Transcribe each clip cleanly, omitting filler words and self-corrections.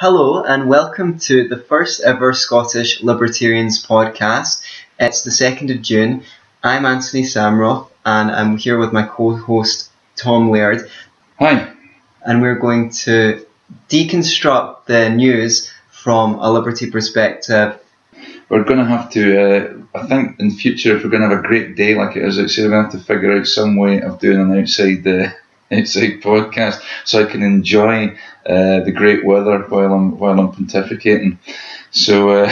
Hello and welcome to the first ever Scottish Libertarians podcast. It's the 2nd of June. I'm Antony Sammeroff and I'm here with my co-host Tom Laird. Hi. And we're going to deconstruct the news from a liberty perspective. We're going to have to, I think in future, if we're going to have a great day like it is outside, we're going to have to figure out some way of doing an outside podcast so I can enjoy the great weather while I'm pontificating. So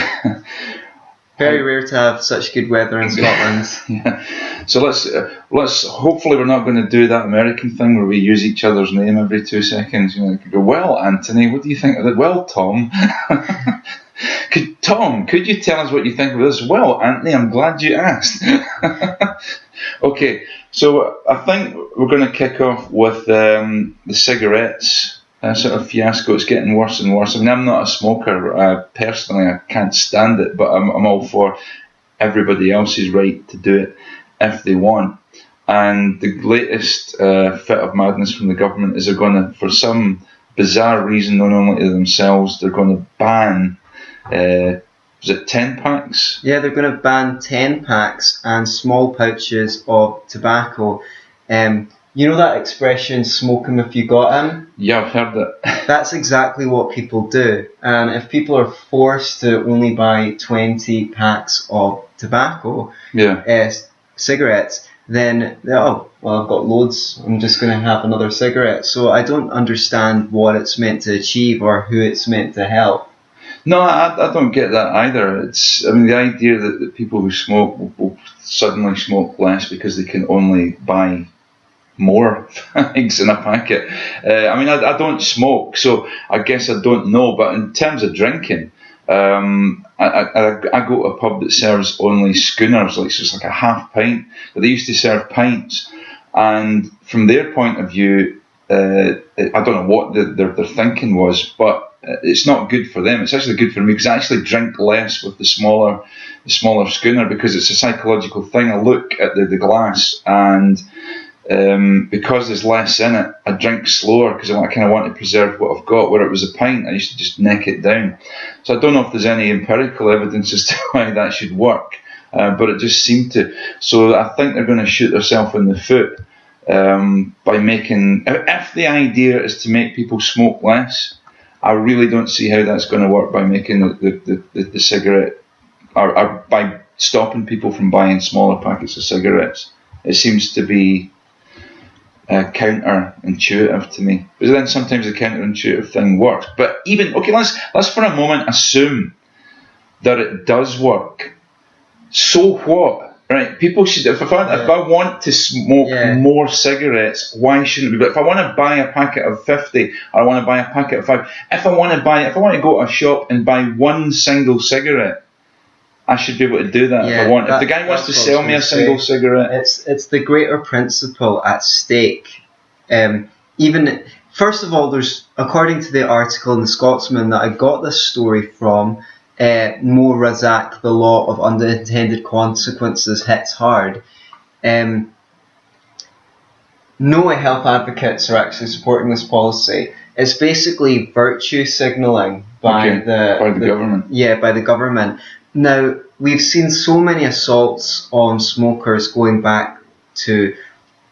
very rare to have such good weather in Scotland. Yeah. So let's hopefully we're not going to do that American thing where we use each other's name every 2 seconds. You know, like go, well, Antony, what do you think of that? Well, Tom. Could you tell us what you think of this? Well, Antony, I'm glad you asked. Okay, so I think we're going to kick off with the cigarettes sort of fiasco. It's getting worse and worse. I mean, I'm not a smoker. Personally, I can't stand it, but I'm all for everybody else's right to do it if they want. And the latest fit of madness from the government is they're going to, for some bizarre reason known only to themselves, they're going to ban... was it 10 packs? Yeah, they're going to ban 10 packs and small pouches of tobacco. You know that expression, smoke 'em if you got 'em? Yeah, I've heard it. That's exactly what people do. And if people are forced to only buy 20 packs of tobacco, cigarettes, then, oh, well, I've got loads, I'm just going to have another cigarette. So I don't understand what it's meant to achieve or who it's meant to help. No, I don't get that either. The idea that people who smoke will suddenly smoke less because they can only buy more fags in a packet. I don't smoke, so I guess I don't know. But in terms of drinking, I go to a pub that serves only schooners, so it's like a half pint. But they used to serve pints, and from their point of view, I don't know what their thinking was, but it's not good for them. It's actually good for me because I actually drink less with the smaller schooner because it's a psychological thing. I look at the glass and because there's less in it, I drink slower because I kind of want to preserve what I've got. Where it was a pint, I used to just neck it down. So I don't know if there's any empirical evidence as to why that should work, but it just seemed to. So I think they're going to shoot themselves in the foot by making. If the idea is to make people smoke less, I really don't see how that's going to work by making the cigarette or by stopping people from buying smaller packets of cigarettes. It seems to be counterintuitive to me. But then sometimes the counterintuitive thing works. But even let's for a moment assume that it does work. So what? Right, people should. If I want to smoke more cigarettes, why shouldn't we? But if I want to buy a packet of 50, or I want to buy a packet of 5, if I want to go to a shop and buy one single cigarette, I should be able to do that if I want. If the guy wants to sell me a single cigarette, it's the greater principle at stake. Even first of all, there's, according to the article in the Scotsman that I got this story from. Mo Razak, the law of unintended consequences hits hard. No health advocates are actually supporting this policy. It's basically virtue signalling by the government. Yeah, by the government. Now, we've seen so many assaults on smokers going back to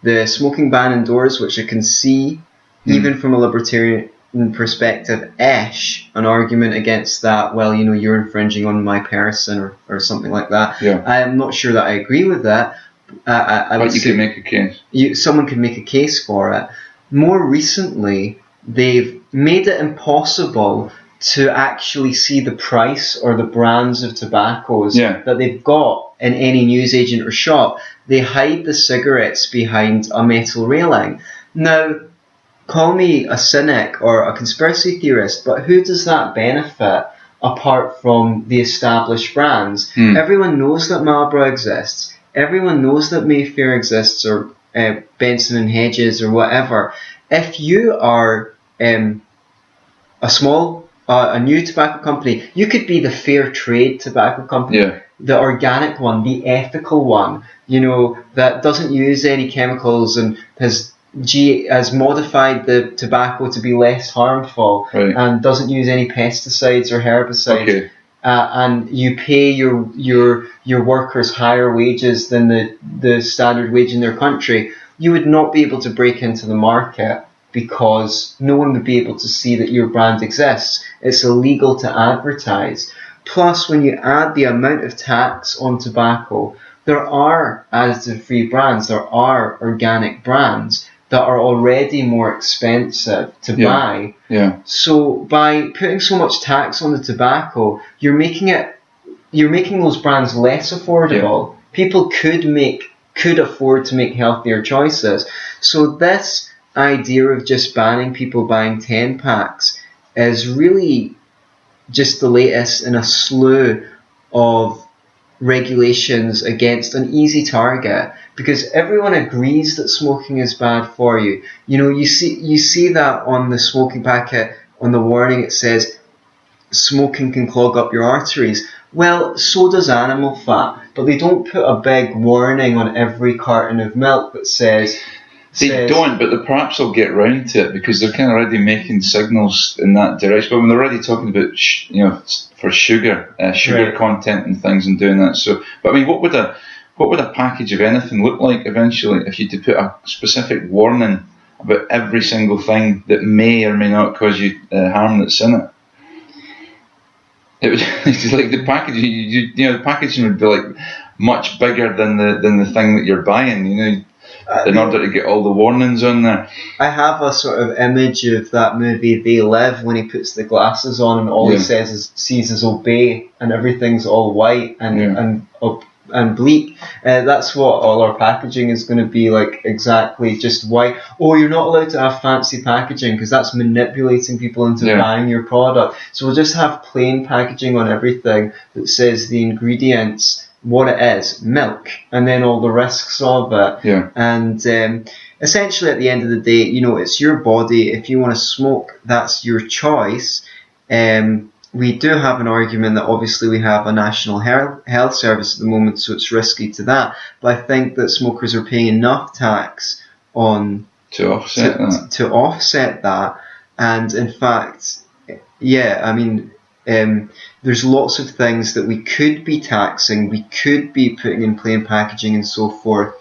the smoking ban indoors, which I can see, even from a libertarian perspective-ish, an argument against that. Well, you're infringing on my person or something like that. Yeah. I am not sure that I agree with that. But you can make a case. Someone can make a case for it. More recently, they've made it impossible to actually see the price or the brands of tobaccos that they've got in any newsagent or shop. They hide the cigarettes behind a metal railing. Now, call me a cynic or a conspiracy theorist, but who does that benefit apart from the established brands? Everyone knows that Marlboro exists. Everyone knows that Mayfair exists, or Benson and Hedges or whatever. If you are a new tobacco company, you could be the fair trade tobacco company, the organic one, the ethical one, that doesn't use any chemicals and has has modified the tobacco to be less harmful and doesn't use any pesticides or herbicides, and you pay your workers higher wages than the standard wage in their country, you would not be able to break into the market because no one would be able to see that your brand exists. It's illegal to advertise. Plus, when you add the amount of tax on tobacco, there are additive-free brands, there are organic brands that are already more expensive to buy. Yeah. So by putting so much tax on the tobacco, you're making those brands less affordable. Yeah. People could afford to make healthier choices. So this idea of just banning people buying 10 packs is really just the latest in a slew of regulations against an easy target, because everyone agrees that smoking is bad for you. You know, you see that on the smoking packet, on the warning it says smoking can clog up your arteries. Well, so does animal fat, but they don't put a big warning on every carton of milk that says... They don't, but perhaps they'll get round to it because they're kind of already making signals in that direction. But when they're already talking about, for sugar content and things and doing that. So, but I mean, what would a package of anything look like eventually if you had to put a specific warning about every single thing that may or may not cause you harm that's in it? It was it's like the packaging. The packaging would be like much bigger than the thing that you're buying. In order to get all the warnings on there. I have a sort of image of that movie They Live when he puts the glasses on and all he sees is obey and everything's all white and bleak. That's what all our packaging is going to be like, exactly, just white. Oh, you're not allowed to have fancy packaging because that's manipulating people into buying your product. So we'll just have plain packaging on everything that says the ingredients, what it is, milk, and then all the risks of it. Yeah. And essentially at the end of the day, it's your body. If you want to smoke, that's your choice. We do have an argument that obviously we have a national health service at the moment, so it's risky to that. But I think that smokers are paying enough tax on to offset that. And in fact, there's lots of things that we could be taxing, we could be putting in plain packaging and so forth,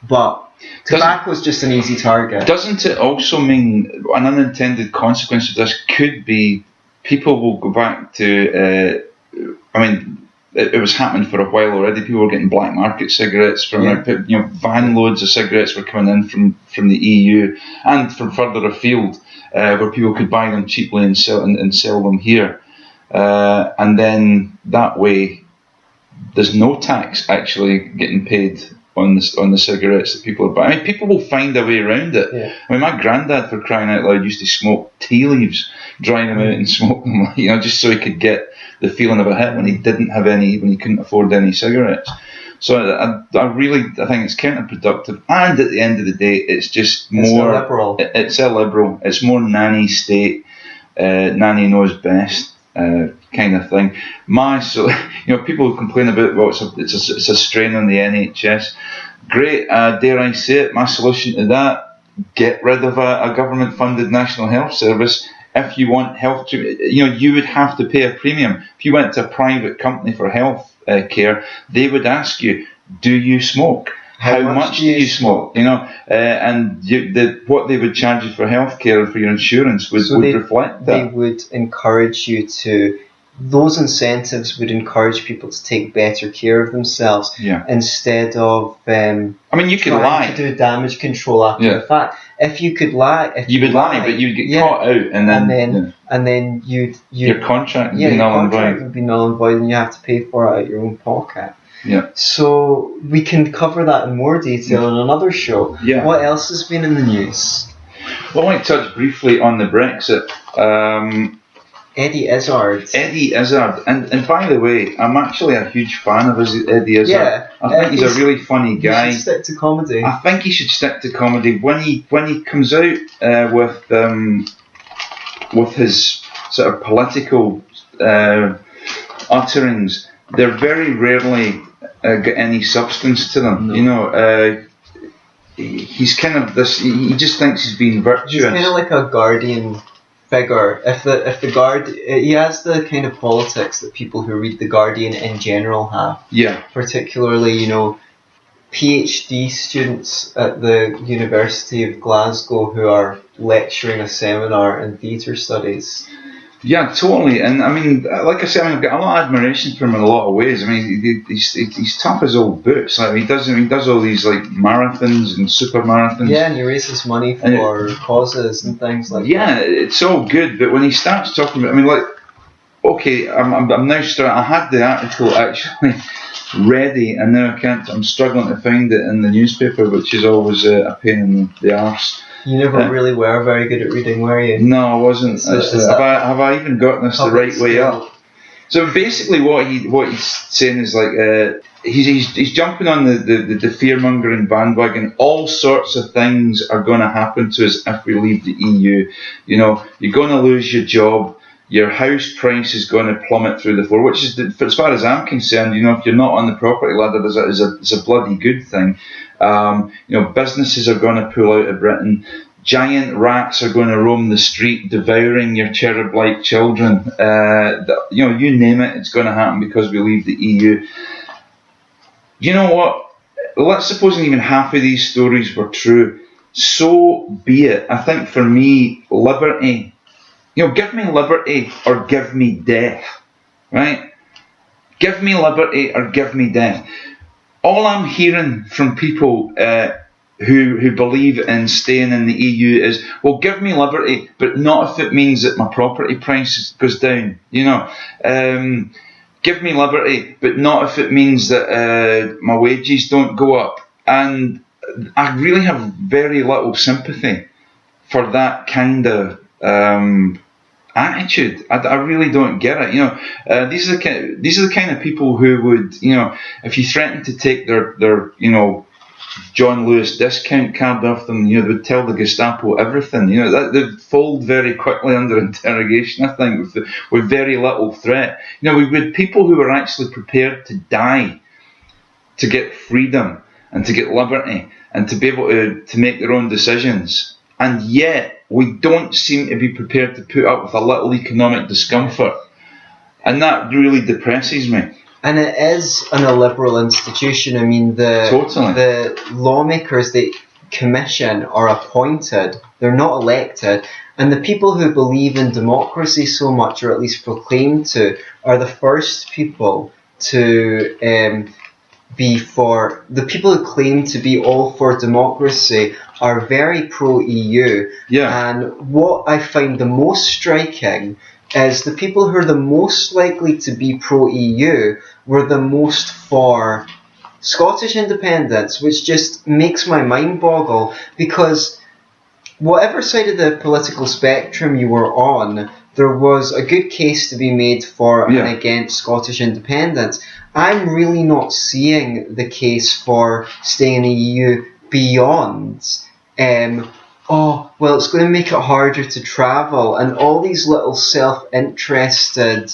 but tobacco is just an easy target. Doesn't it also mean an unintended consequence of this could be people will go back to, it was happening for a while already. People were getting black market cigarettes from, van loads of cigarettes were coming in from the EU and from further afield, where people could buy them cheaply and sell them here. And then that way, there's no tax actually getting paid on the cigarettes that people are buying. I mean, people will find a way around it. Yeah. I mean, my granddad, for crying out loud, used to smoke tea leaves, dry them out and smoke them, just so he could get the feeling of a hit when he couldn't afford any cigarettes. So I think it's counterproductive, and at the end of the day, it's just more illiberal. It's illiberal. It's more nanny state. Nanny knows best. Kind of thing. People complain about it's a strain on the NHS. Great, dare I say it? My solution to that: get rid of a government-funded national health service. If you want health, you would have to pay a premium. If you went to a private company for health care, they would ask you, "Do you smoke? How much do you smoke?" And what they would charge you for healthcare and for your insurance would reflect that. They would encourage you to. Those incentives would encourage people to take better care of themselves instead of. You could lie to do damage control after the fact. If you could lie, you would lie, but you'd get caught out, and then your contract would be null and void. Your contract would be null and void, and you have to pay for it out of your own pocket. Yeah. So we can cover that in more detail in another show. Yeah. What else has been in the news? Well, I want to touch briefly on the Brexit. Eddie Izzard. And by the way, I'm actually a huge fan of Eddie Izzard. Yeah, I think he's a really funny guy. He should stick to comedy. I think he should stick to comedy. When he comes out with his sort of political utterings, they're very rarely got any substance to them. No. he's kind of this. He just thinks he's being virtuous. He's kind of like a guardian figure. If the guard, he has the kind of politics that people who read the Guardian in general have. Yeah. Particularly, PhD students at the University of Glasgow who are lecturing a seminar in theatre studies. Yeah, totally. And I mean, like I said, I've got a lot of admiration for him in a lot of ways. I mean, he's tough as old boots. Like he does all these like marathons and super marathons. Yeah, and he raises money for causes and things like that. Yeah, it's all good. But when he starts talking about, I mean, like, okay, I'm now starting. I had the article actually ready, and now I can't. I'm struggling to find it in the newspaper, which is always a pain in the arse. You never really were very good at reading, were you? No, I wasn't. Have I even gotten this the right way up? So basically, what he's saying is like he's jumping on the fear mongering bandwagon. All sorts of things are going to happen to us if we leave the EU. You're going to lose your job. Your house price is going to plummet through the floor, which is, as far as I'm concerned, if you're not on the property ladder, it's a bloody good thing. Businesses are going to pull out of Britain. Giant rats are going to roam the street, devouring your cherub-like children. You name it, it's going to happen because we leave the EU. You know what? Let's suppose even half of these stories were true. So be it. I think for me, liberty. Give me liberty or give me death, right? Give me liberty or give me death. All I'm hearing from people who believe in staying in the EU is, well, give me liberty, but not if it means that my property price goes down. Give me liberty, but not if it means that my wages don't go up. And I really have very little sympathy for that kind of attitude. I really don't get it. These are the kind of people who would, if you threaten to take their John Lewis discount card off them, they would tell the Gestapo everything. They'd fold very quickly under interrogation, I think, with very little threat. We had people who were actually prepared to die to get freedom and to get liberty and to be able to make their own decisions. And yet, we don't seem to be prepared to put up with a little economic discomfort. And that really depresses me. And it is an illiberal institution. I mean, the lawmakers they commission are appointed. They're not elected. And the people who believe in democracy so much, or at least proclaim to, are the first people to be for... The people who claim to be all for democracy are very pro-EU. Yeah. And what I find the most striking is the people who are the most likely to be pro-EU were the most for Scottish independence, which just makes my mind boggle, because whatever side of the political spectrum you were on, there was a good case to be made for and against Scottish independence. I'm really not seeing the case for staying in the EU beyond, it's going to make it harder to travel, and all these little self-interested...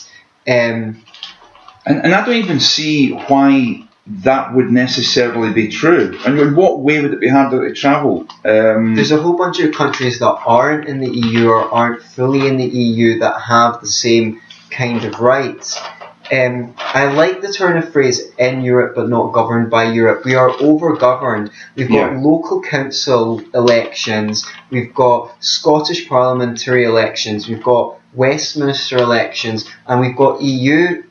And I don't even see why that would necessarily be true. And in what way would it be harder to travel? There's a whole bunch of countries that aren't in the EU or aren't fully in the EU that have the same kind of rights. I like the turn of phrase in Europe but not governed by Europe. We are over-governed. We've got local council elections, we've got Scottish parliamentary elections, we've got Westminster elections, and we've got EU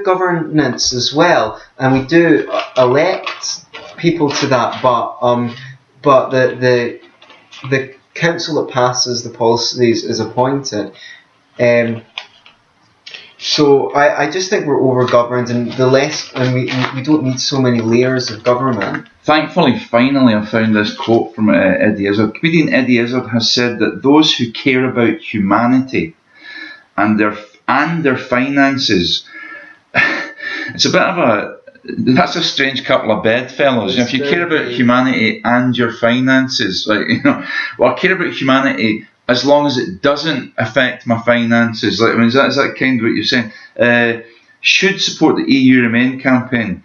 governance as well. And we do elect people to that, but the council that passes the policies is appointed. So I just think we're over-governed, and we don't need so many layers of government. Thankfully, finally, I found this quote from Eddie Izzard. Comedian Eddie Izzard has said that those who care about humanity and their finances, it's a bit of that's a strange couple of bedfellows. If you care about humanity and your finances, I care about humanity as long as it doesn't affect my finances. Is that kind of what you're saying? Should support the EU Remain campaign.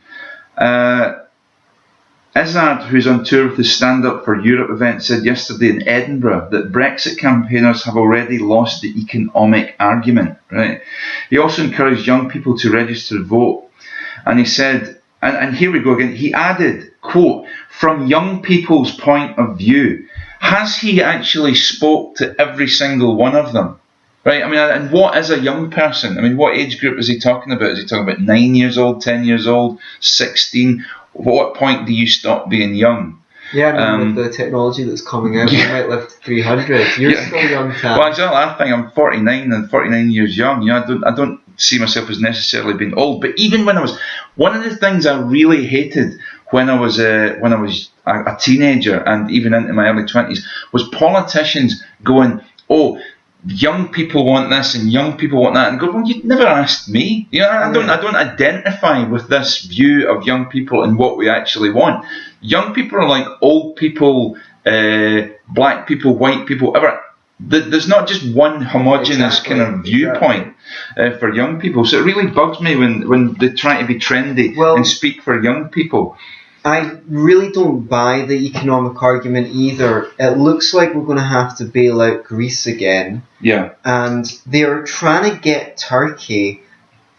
Izzard, who's on tour with the Stand Up for Europe event, said yesterday in Edinburgh that Brexit campaigners have already lost the economic argument. Right? He also encouraged young people to register to vote. And he said, and here we go again, he added, quote, from young people's point of view. Has he actually spoke to every single one of them? Right? I mean, and what is a young person? I mean, what age group is he talking about? Is he talking about 9 years old, 10 years old, 16? At what point do you stop being young? Yeah, I mean, with the technology that's coming out, you might live to 300. You're still young, Tam. Well, exactly. I think I'm 49 and 49 years young. You know, I don't see myself as necessarily being old. But even when I was, one of the things I really hated when I was a teenager and even into my early 20s was politicians going, oh, young people want this and young people want that, and go, well, you never asked me. You know, I don't identify with this view of young people and what we actually want. Young people are like old people, black people, white people, ever. There's not just one homogenous kind of viewpoint for young people. So it really bugs me when they try to be trendy and speak for young people. I really don't buy the economic argument either. It looks like we're going to have to bail out Greece again. Yeah. And they're trying to get Turkey,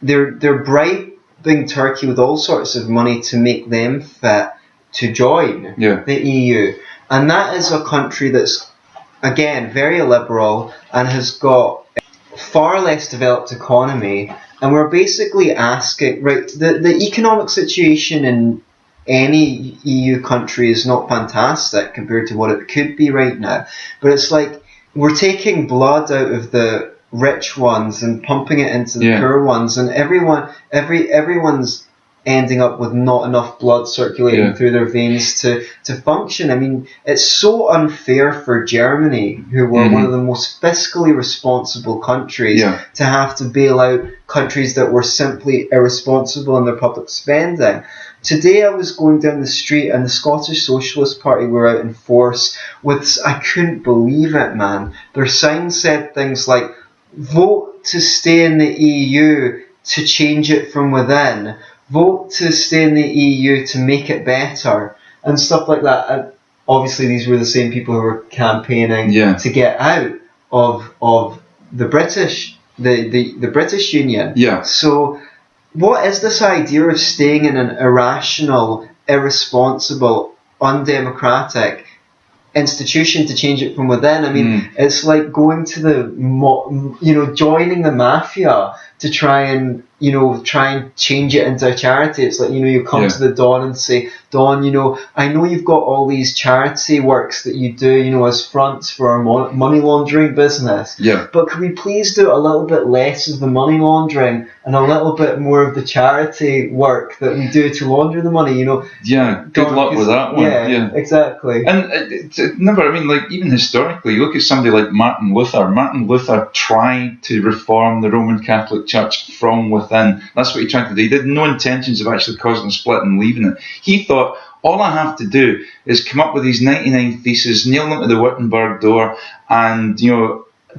they're bribing Turkey with all sorts of money to make them fit to join the EU. And that is a country that's, again, very liberal and has got far less developed economy. And we're basically asking, right, the economic situation in any EU country is not fantastic compared to what it could be right now. But it's like we're taking blood out of the rich ones and pumping it into the poor ones, and everyone's ending up with not enough blood circulating through their veins to function. I mean, it's so unfair for Germany, who were one of the most fiscally responsible countries, to have to bail out countries that were simply irresponsible in their public spending. Today I was going down the street and the Scottish Socialist Party were out in force with, I couldn't believe it, man. Their signs said things like, vote to stay in the EU to change it from within, vote to stay in the EU to make it better, and stuff like that. And obviously these were the same people who were campaigning to get out of the British Union. Yeah. So what is this idea of staying in an irrational, irresponsible, undemocratic institution to change it from within? I mean, it's like going to joining the mafia to try and change it into a charity. It's like, you come to the Don and say, Don, I know you've got all these charity works that you do, as fronts for our money laundering business. Yeah. But could we please do a little bit less of the money laundering and a little bit more of the charity work that we do to launder the money, Yeah, good luck with that one. Yeah, exactly. And even historically, you look at somebody like Martin Luther. Martin Luther tried to reform the Roman Catholic Church from within. That's what he tried to do. He had no intentions of actually causing a split and leaving it. He thought, all I have to do is come up with these 99 theses, nail them to the Wittenberg door, and,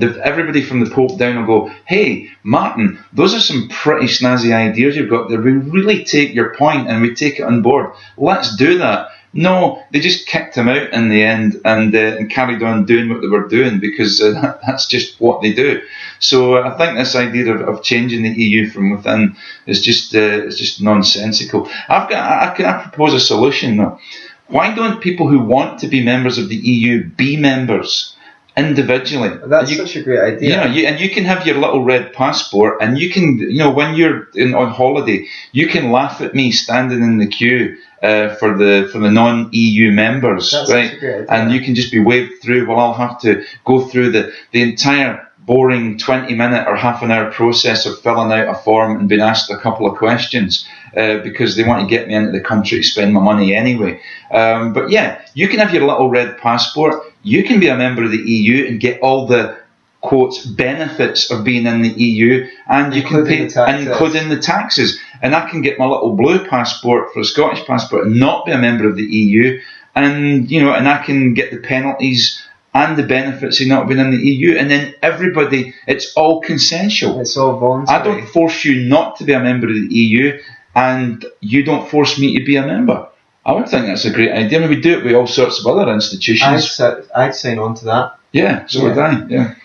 everybody from the Pope down will go, hey, Martin, those are some pretty snazzy ideas you've got there. We really take your point and we take it on board. Let's do that. No, they just kicked him out in the end and carried on doing what they were doing because that's just what they do. So I think this idea of changing the EU from within is just nonsensical. I propose a solution though. Why don't people who want to be members of the EU be members individually? That's such a great idea. And you can have your little red passport, and you can, when you're on holiday, you can laugh at me standing in the queue for the non-EU members, That's right? such a great idea. And you can just be waved through. Well, I'll have to go through the entire boring 20-minute or half-an-hour process of filling out a form and being asked a couple of questions because they want to get me into the country to spend my money anyway. But yeah, you can have your little red passport. You can be a member of the EU and get all the quotes benefits of being in the EU, and you can pay, including the taxes. And I can get my little blue passport for a Scottish passport and not be a member of the EU, and and I can get the penalties and the benefits of not being in the EU, and then everybody, it's all consensual. It's all voluntary. I don't force you not to be a member of the EU, and you don't force me to be a member. I would think that's a great idea. I mean, we do it with all sorts of other institutions. I'd sign on to that. Yeah, so would I. Yeah.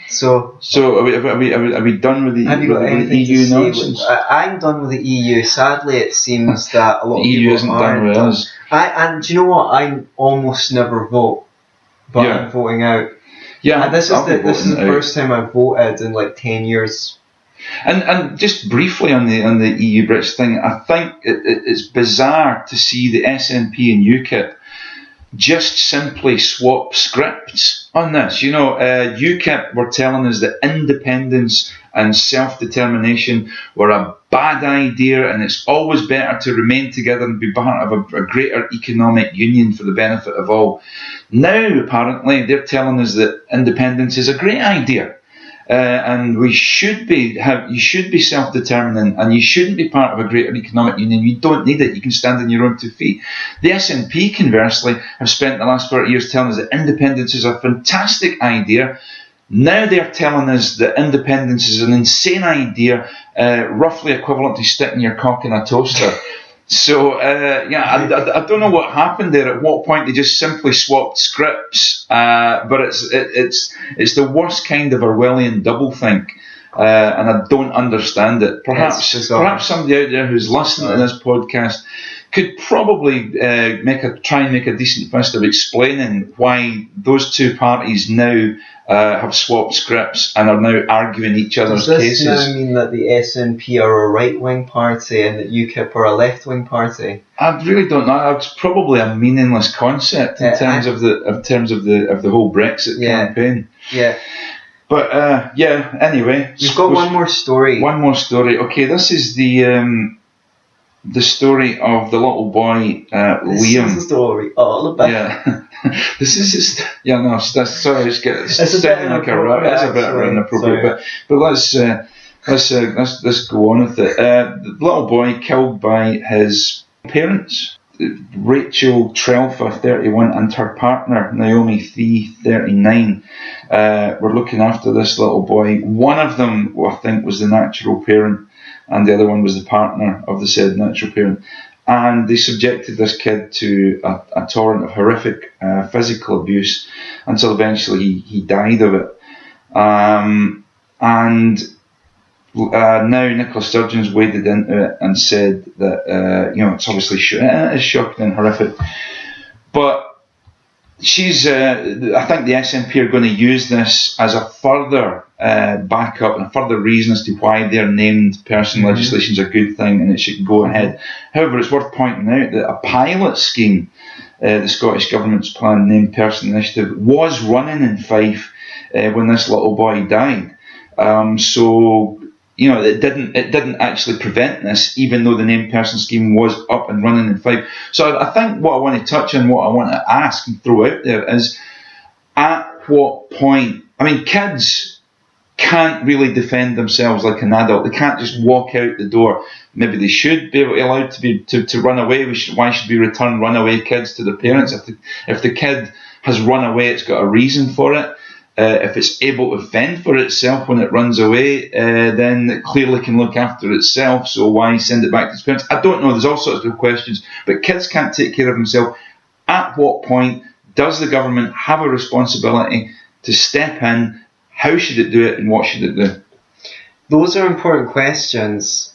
So are we done with the, have you got anything EU to say nonsense? I'm done with the EU. Sadly, it seems that a lot of EU people isn't done with us. And do you know what? I almost never vote, but I'm voting out. Yeah, and this is the first time I've voted in like 10 years. And just briefly on the EU Brexit thing, I think it's bizarre to see the SNP and UKIP just simply swap scripts on this. You know, UKIP were telling us that independence and self-determination were a bad idea, and it's always better to remain together and be part of a greater economic union for the benefit of all. Now, apparently, they're telling us that independence is a great idea. And you should be self-determining, and you shouldn't be part of a greater economic union. You don't need it. You can stand on your own 2 feet. The SNP, conversely, have spent the last 30 years telling us that independence is a fantastic idea. Now they're telling us that independence is an insane idea, roughly equivalent to sticking your cock in a toaster. So, I don't know what happened there. At what point they just simply swapped scripts. But it's the worst kind of Orwellian doublethink, and I don't understand it. Perhaps somebody out there who's listening to this podcast could probably try and make a decent fist of explaining why those two parties now have swapped scripts and are now arguing each other's cases. Does this now mean that the SNP are a right-wing party and that UKIP are a left-wing party? I really don't know. It's probably a meaningless concept in terms of the whole Brexit campaign. Yeah. But anyway, you've got one more story. One more story. Okay, this is the story of the little boy Liam. This is the story all about. Yeah. This is just sorry, it's sounding like a rat. It's a bit inappropriate, but let's go on with it. The little boy killed by his parents, Rachel Trelfa, 31, and her partner Naomi Thee, 39, were looking after this little boy. One of them, I think, was the natural parent, and the other one was the partner of the said natural parent. And they subjected this kid to a torrent of horrific physical abuse until eventually he died of it. And now Nicola Sturgeon's waded into it and said that it's obviously it is shocking and horrific, but she's I think the SNP are going to use this as a further backup and a further reason as to why their named person legislation is a good thing and it should go ahead. However, it's worth pointing out that a pilot scheme, the Scottish Government's planned named person initiative, was running in Fife when this little boy died. So it didn't actually prevent this, even though the named person scheme was up and running in Fife. So I think what I want to touch on, what I want to ask and throw out there is, at what point, kids can't really defend themselves like an adult. They can't just walk out the door. Maybe they should be allowed to run away. Why should we return runaway kids to their parents? If the kid has run away, it's got a reason for it. If it's able to fend for itself when it runs away, then it clearly can look after itself. So why send it back to its parents? I don't know. There's all sorts of questions. But kids can't take care of themselves. At what point does the government have a responsibility to step in? How should it do it, and what should it do? Those are important questions.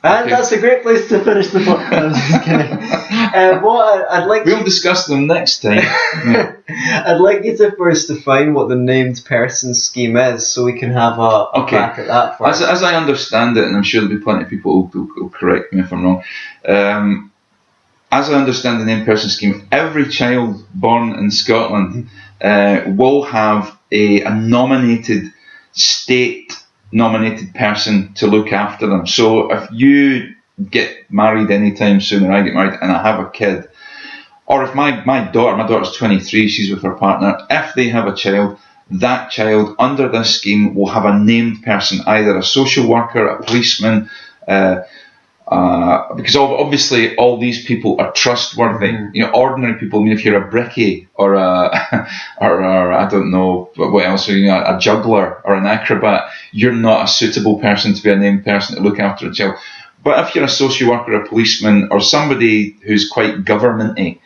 And that's a great place to finish the book. I'm just kidding. We'll discuss them next time. Yeah. I'd like you to first define what the named person scheme is, so we can have a crack at that first. As I understand it, and I'm sure there'll be plenty of people who'll correct me if I'm wrong. As I understand the named person scheme, every child born in Scotland will have a nominated state-nominated person to look after them. So if you get married anytime soon, or I get married and I have a kid, or if my daughter's 23, she's with her partner, if they have a child, that child under this scheme will have a named person, either a social worker, a policeman, because obviously all these people are trustworthy. Ordinary people. If you're a brickie or I don't know what else, a juggler or an acrobat, you're not a suitable person to be a named person to look after a child. But if you're a social worker, a policeman, or somebody who's quite governmenty,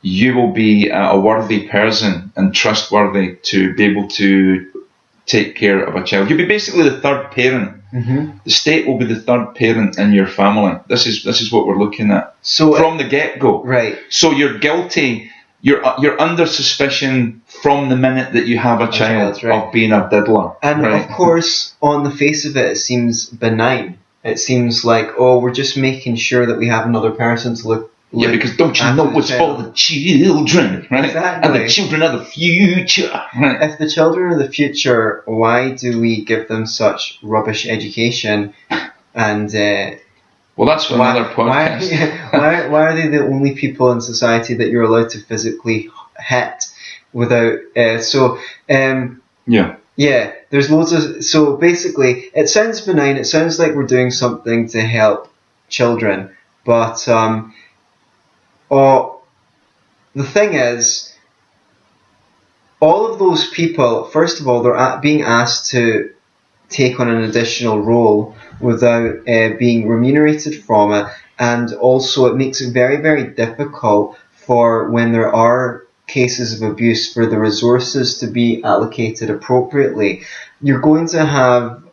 you will be a worthy person and trustworthy to be able to take care of a child. You'll be basically the third parent. Mm-hmm. The state will be the third parent in your family. This is what we're looking at. So from the get-go. Right. So you're guilty. You're under suspicion from the minute that you have a child right. of being a diddler. And right. of course, on the face of it, it seems benign. It seems like, oh, we're just making sure that we have another person to look. Yeah, because don't you know it's for the children, right? Exactly. And the children are the future. Right? If the children are the future, why do we give them such rubbish education? And well, that's for another podcast. Why are they the only people in society that you're allowed to physically hit without? Yeah, there's loads of. So basically, it sounds benign. It sounds like we're doing something to help children, but the thing is, all of those people, first of all, they're being asked to take on an additional role without being remunerated from it, and also it makes it very, very difficult for when there are cases of abuse for the resources to be allocated appropriately. You're going to have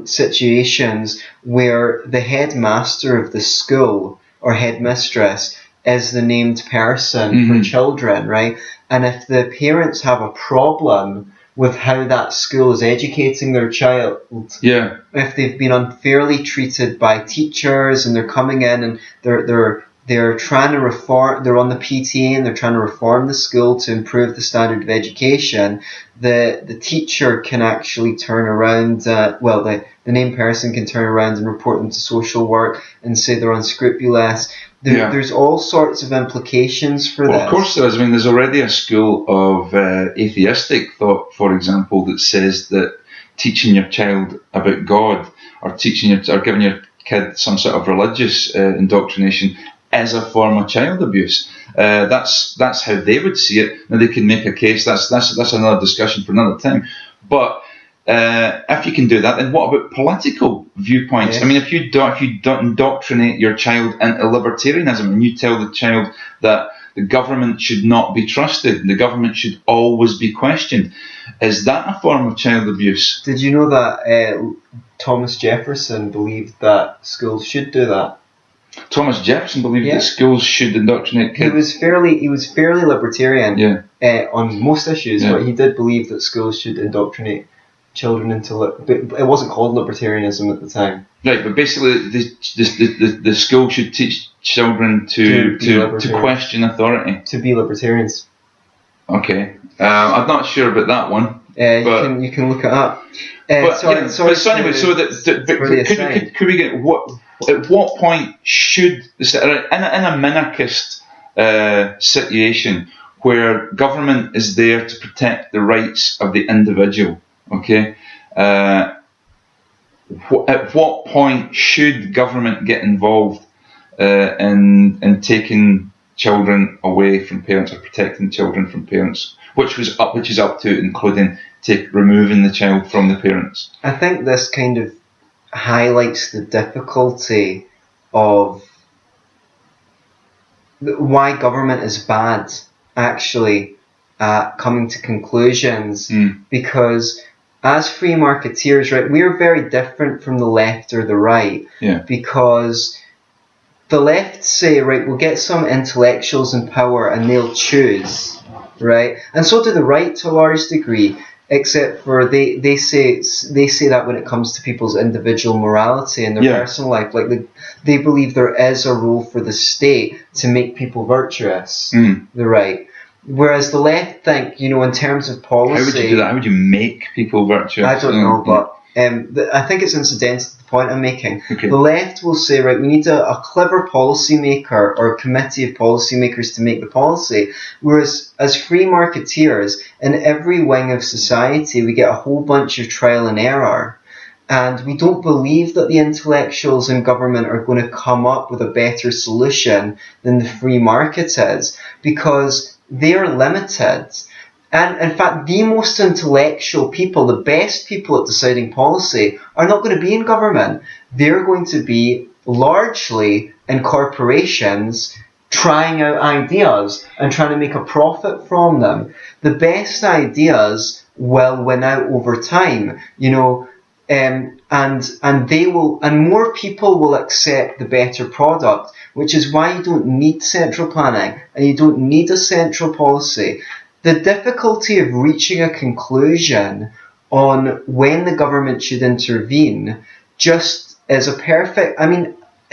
situations where the headmaster of the school or headmistress is the named person mm-hmm. for children, right? And if the parents have a problem with how that school is educating their child, if they've been unfairly treated by teachers and they're coming in and they're trying to reform, they're on the PTA and they're trying to reform the school to improve the standard of education, the teacher can actually turn around, the named person can turn around and report them to social work and say they're unscrupulous. There's all sorts of implications for this. Of course there is. I mean, there's already a school of atheistic thought, for example, that says that teaching your child about God or giving your kid some sort of religious indoctrination is a form of child abuse. That's how they would see it. Now they can make a case. That's another discussion for another time. But if you can do that, then what about political viewpoints? Yes. I mean, if you don't indoctrinate your child into libertarianism and you tell the child that the government should not be trusted, the government should always be questioned, is that a form of child abuse? Did you know that Thomas Jefferson believed that schools should do that? Thomas Jefferson believed that schools should indoctrinate kids. He was fairly libertarian on most issues, but he did believe that schools should indoctrinate children into it wasn't called libertarianism at the time. Right, but basically the school should teach children to question authority. To be libertarians. Okay. I'm not sure about that one. You can look it up. Could we get at what point should in a minarchist situation where government is there to protect the rights of the individual? Okay. At what point should government get involved in taking children away from parents or protecting children from parents, which is up to including removing the child from the parents? I think this kind of highlights the difficulty of why government is bad actually at coming to conclusions, because as free marketeers, right, we're very different from the left or the right, because the left say, right, we'll get some intellectuals in power and they'll choose, right, and so do the right to a large degree, except for they say that when it comes to people's individual morality and their personal life, like they believe there is a role for the state to make people virtuous, the right. Whereas the left think, in terms of policy... How would you do that? How would you make people virtuous? I don't know, but I think it's incidental to the point I'm making. Okay. The left will say, right, we need a clever policymaker or a committee of policymakers to make the policy. Whereas as free marketeers, in every wing of society, we get a whole bunch of trial and error. And we don't believe that the intellectuals in government are going to come up with a better solution than the free market is, because they're limited. And in fact, the most intellectual people, the best people at deciding policy, are not going to be in government. They're going to be largely in corporations trying out ideas and trying to make a profit from them. The best ideas will win out over time, and they will, and more people will accept the better product, which is why you don't need central planning and you don't need a central policy. The difficulty of reaching a conclusion on when the government should intervene just is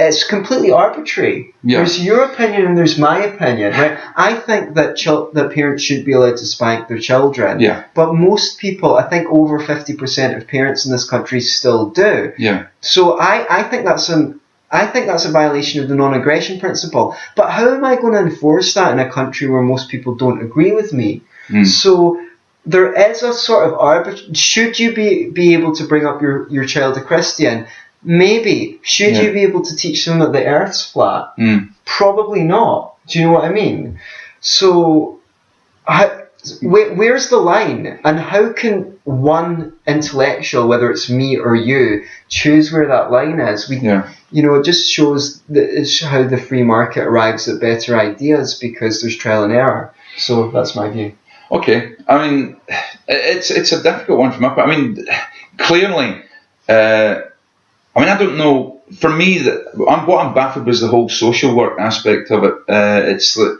it's completely arbitrary. Yeah. There's your opinion and there's my opinion, right? I think that that parents should be allowed to spank their children. Yeah. But most people, I think over 50% of parents in this country still do. Yeah. So I think that's a violation of the non-aggression principle. But how am I going to enforce that in a country where most people don't agree with me? So there is a sort of should you be able to bring up your child a Christian? Maybe. Should you be able to teach them that the earth's flat? Probably not. Do you know what I mean? So where's the line? And how can one intellectual, whether it's me or you, choose where that line is? It just shows how the free market arrives at better ideas because there's trial and error. So that's my view. Okay. I mean, it's a difficult one for me. Clearly, I don't know. For me, what I'm baffled with is the whole social work aspect of it. It's that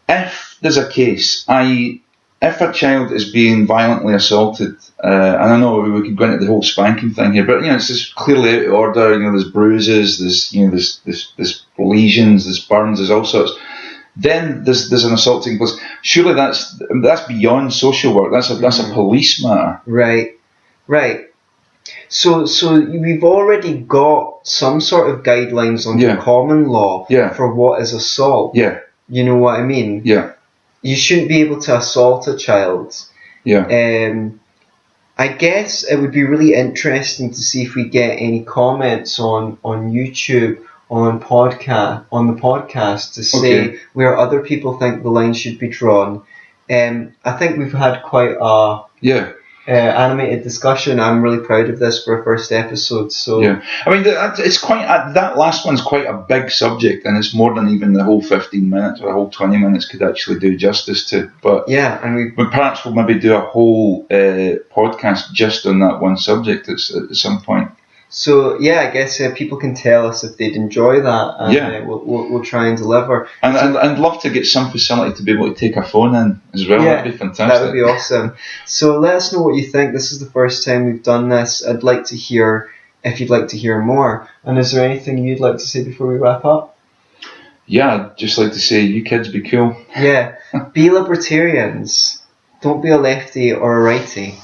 if there's a case, i.e., if a child is being violently assaulted, and I know we could go into the whole spanking thing here, but it's just clearly out of order. There's bruises, there's lesions, there's burns, there's all sorts. Then there's an assault taking place. Surely that's beyond social work. That's a police matter. Right. So we've already got some sort of guidelines under common law for what is assault. Yeah. You know what I mean? Yeah. You shouldn't be able to assault a child. Yeah. I guess it would be really interesting to see if we get any comments on YouTube, on the podcast to say where other people think the line should be drawn. I think we've had quite a animated discussion. I'm really proud of this for a first episode. So it's quite that last one's quite a big subject, and it's more than even the whole 15 minutes or the whole 20 minutes could actually do justice to. But perhaps we'll maybe do a whole podcast just on that one subject at some point. So I guess people can tell us if they'd enjoy that, and we'll try and deliver. And I'd love to get some facility to be able to take a phone in as well. That'd be fantastic. That would be awesome. So let us know what you think. This is the first time we've done this. I'd like to hear if you'd like to hear more. And is there anything you'd like to say before we wrap up? Yeah, I'd just like to say, you kids be cool. Yeah, be libertarians. Don't be a lefty or a righty.